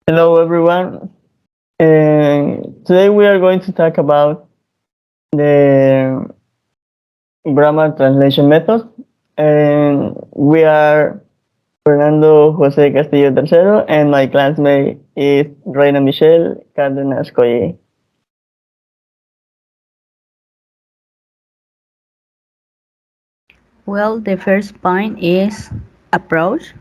Hello, everyone. Today we are going to talk about the grammar translation method. And we are Fernando Jose Castillo III, and my classmate is Reina Michelle Cárdenas Coye. Well, the first point is approach,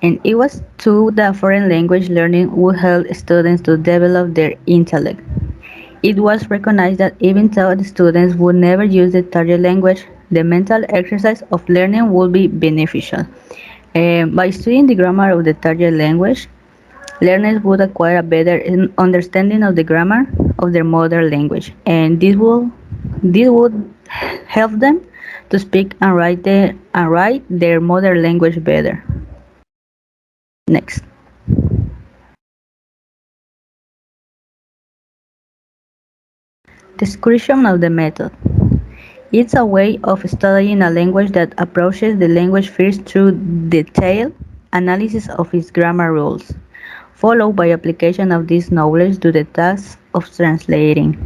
and it was to the foreign language learning would help students to develop their intellect. It was recognized that even though the students would never use the target language, the mental exercise of learning would be beneficial. By studying the grammar of the target language, learners would acquire a better understanding of the grammar of their mother language, and this would help them to speak and write their mother language better. Next. Description of the method. It's a way of studying a language that approaches the language first through detailed analysis of its grammar rules, followed by application of this knowledge to the task of translating.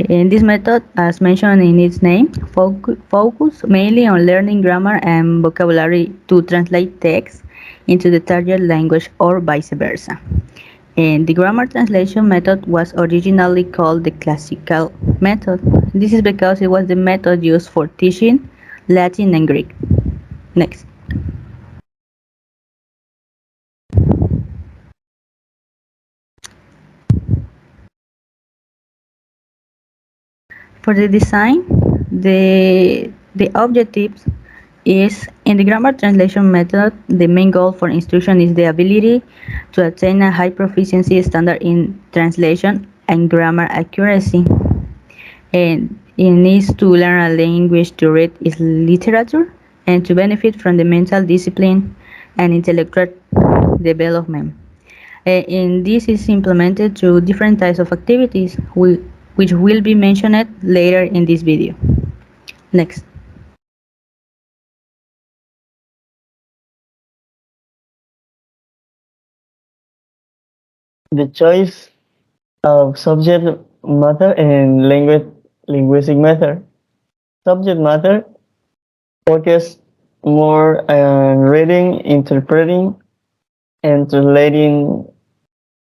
In this method, as mentioned in its name, focus mainly on learning grammar and vocabulary to translate text into the target language or vice versa. And the grammar translation method was originally called the classical method. This is because it was the method used for teaching Latin and Greek. Next. For the design, the objectives is in the grammar translation method, the main goal for instruction is the ability to attain a high proficiency standard in translation and grammar accuracy. And it needs to learn a language to read its literature and to benefit from the mental discipline and intellectual development. And this is implemented through different types of activities, which will be mentioned later in this video. Next. The choice of subject matter and linguistic matter. Subject matter focus more on reading, interpreting, and translating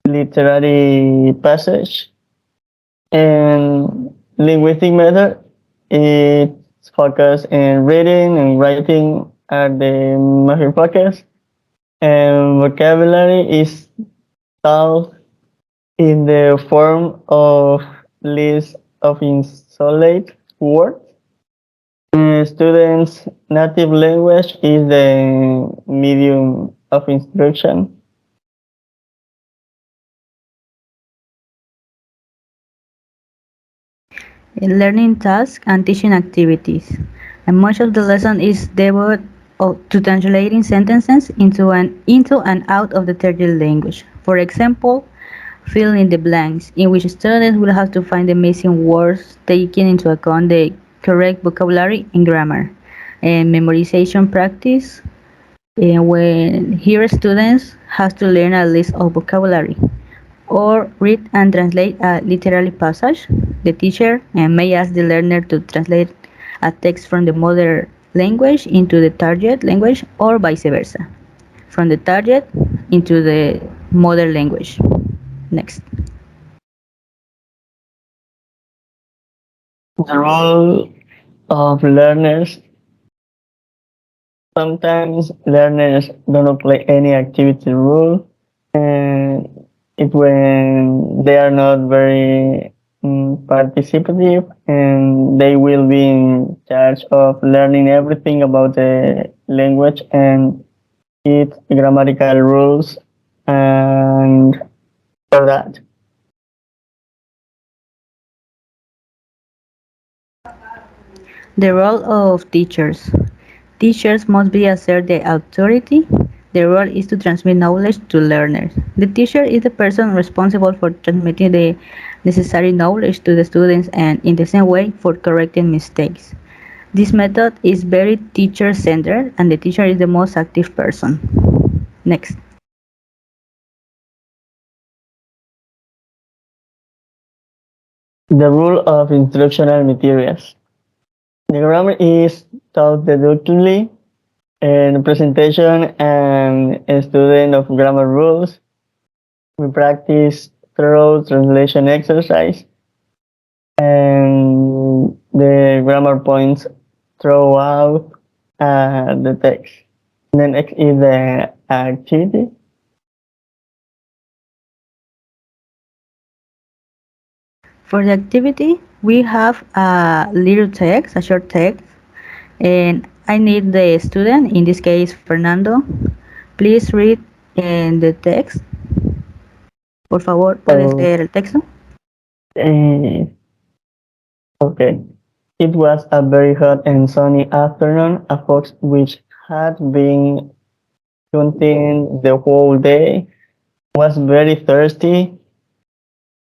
literary passage. And linguistic method is focused in reading and writing at the master focus. And vocabulary is taught in the form of list of isolate words. Students' native language is the medium of instruction. Learning tasks and teaching activities. And much of the lesson is devoted to translating sentences into and out of the target language. For example, fill in the blanks, in which students will have to find the missing words, taking into account the correct vocabulary and grammar. And memorization practice, when here students have to learn a list of vocabulary or read and translate a literary passage. The teacher may ask the learner to translate a text from the mother language into the target language or vice versa, from the target into the mother language. Next. The role of learners. Sometimes learners don't play any activity rule, and it when they are not very participative, and they will be in charge of learning everything about the language and its grammatical rules and all that. The role of teachers. Teachers must be assert the authority. Their role is to transmit knowledge to learners. The teacher is the person responsible for transmitting the necessary knowledge to the students and, in the same way, for correcting mistakes. This method is very teacher-centered and the teacher is the most active person. Next. The rule of instructional materials. The grammar is taught deductively in presentation and a student of grammar rules. We practice thorough translation exercise and the grammar points throughout the text. The next is the activity. For the activity, we have a little text, a short text, and I need the student, in this case Fernando, please read the text. Por favor, ¿puedes So, leer el texto? uh, okay. It was a very hot and sunny afternoon. A fox which had been hunting the whole day was very thirsty.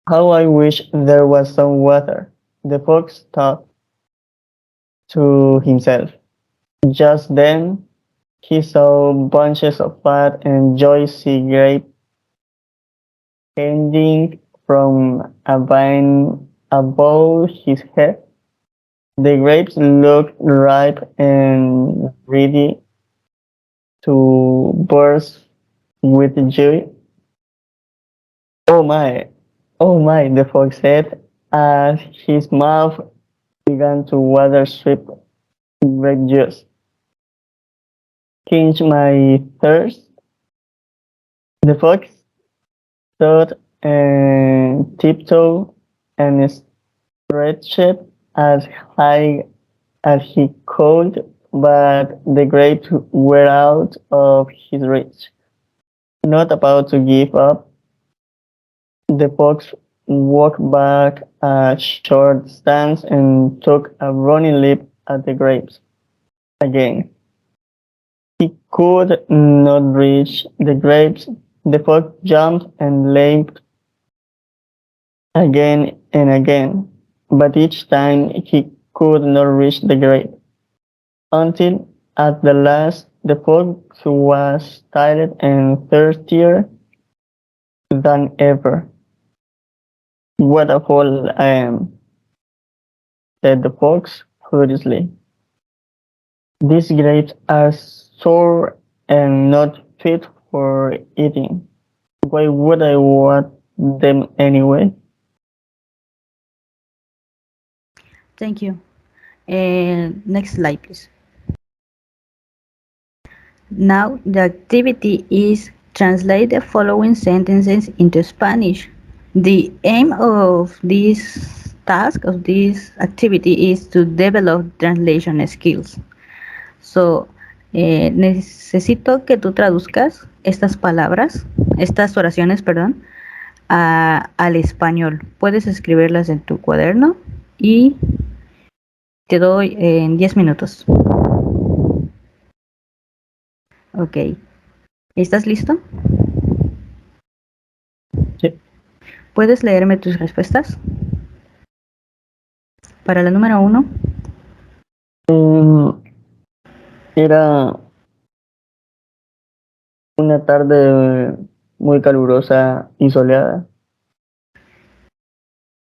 How I wish there was some water, the fox thought to himself. Just then he saw bunches of fat and juicy grapes hanging from a vine above his head. The grapes looked ripe and ready to burst with joy. Oh my, oh my, the fox said as his mouth began to water sweet grape juice. Quench my thirst. The fox stood and tiptoed and stretched as high as he could, but the grapes were out of his reach. Not about to give up, the fox walked back a short distance and took a running leap at the grapes. Again, he could not reach the grapes. The fox jumped and leaped again and again, but each time he could not reach the grape, until at the last the fox was tired and thirstier than ever. What a fool I am, said the fox furiously. These grapes are sour and not fit for eating. Why would I want them anyway? Thank you. And next slide, please. Now the activity is translate the following sentences into Spanish. The aim of this task, of this activity, is to develop translation skills. So, necesito que tú traduzcas estas palabras, estas oraciones, perdón, al español. Puedes escribirlas en tu cuaderno y te doy en 10 minutos. Ok. ¿Estás listo? Sí. ¿Puedes leerme tus respuestas? Para la número 1. Era una tarde muy calurosa y soleada.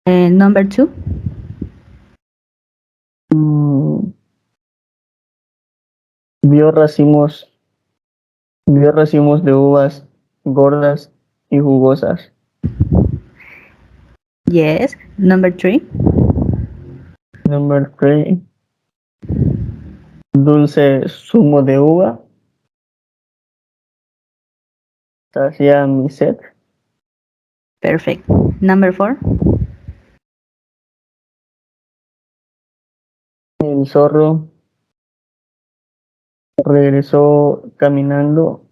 Number 2. Mm, vio racimos, vio racimos de uvas gordas y jugosas. Yes. Number 3. Number 3, dulce zumo de uva sacia mi sed. Perfect. Number 4. El zorro regresó caminando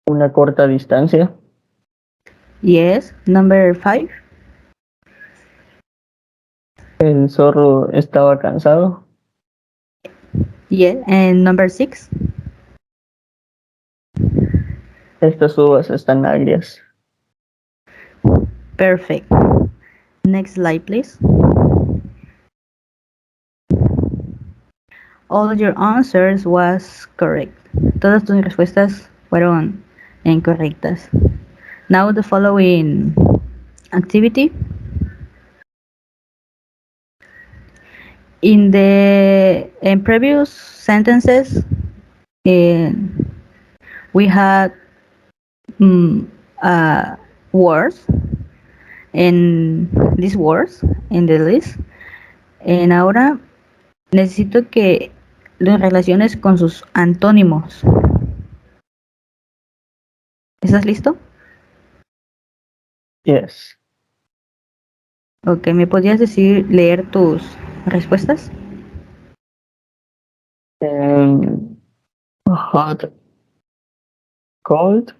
una corta distancia. Yes. Number 5. El zorro estaba cansado. Yeah. And number 6. Estas uvas están agrias. Perfect. Next slide, please. All your answers was correct. Todas tus respuestas fueron incorrectas. Now the following activity. In previous sentences, uh, we had mm, uh, words en these words in the list. En ahora necesito que lo relaciones con sus antónimos. ¿Estás listo? Yes. Ok, ¿me podrías decir leer tus respuestas? And hot, cold,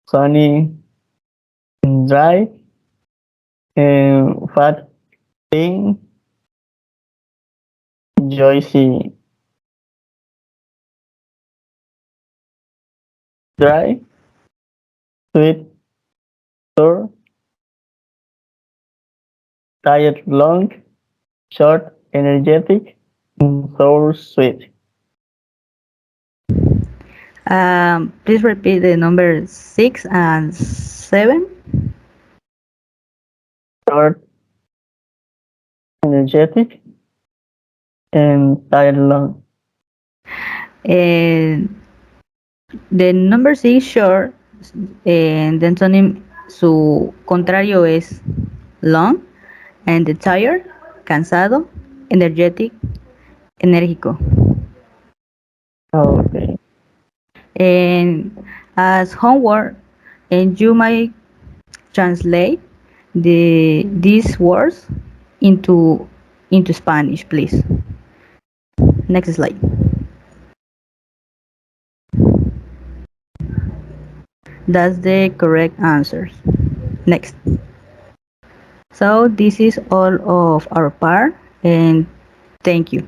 sunny, and dry, and fat, thin, juicy, dry, sweet, sour, tired, long, short, energetic, and sour, sweet. Please repeat the number 6 and 7. Short, energetic, and tired, long. And the number 6 short, and the antonym, su contrario es long, and the tired, cansado, energetic, enérgico. Okay. And as homework, and you might translate these words into Spanish, please. Next slide. That's the correct answers. Next. So this is all of our part, and thank you.